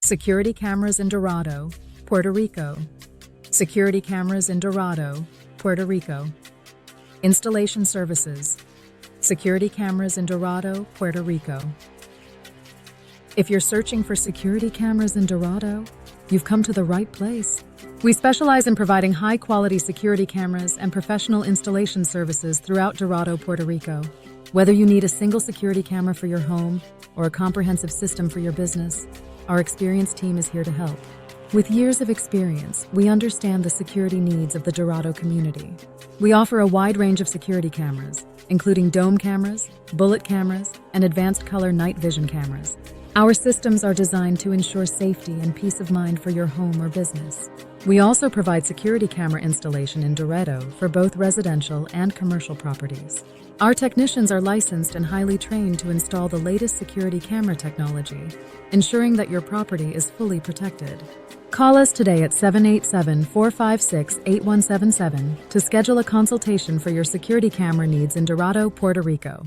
Security cameras in Dorado, Puerto Rico. Security cameras in Dorado, Puerto Rico. Installation services. Security cameras in Dorado, Puerto Rico. If you're searching for security cameras in Dorado, you've come to the right place. We specialize in providing high-quality security cameras and professional installation services throughout Dorado, Puerto Rico. Whether you need a single security camera for your home or a comprehensive system for your business, our experienced team is here to help. With years of experience, we understand the security needs of the Dorado community. We offer a wide range of security cameras, including dome cameras, bullet cameras, and advanced color night vision cameras. Our systems are designed to ensure safety and peace of mind for your home or business. We also provide security camera installation in Dorado for both residential and commercial properties. Our technicians are licensed and highly trained to install the latest security camera technology, ensuring that your property is fully protected. Call us today at 787-456-8177 to schedule a consultation for your security camera needs in Dorado, Puerto Rico.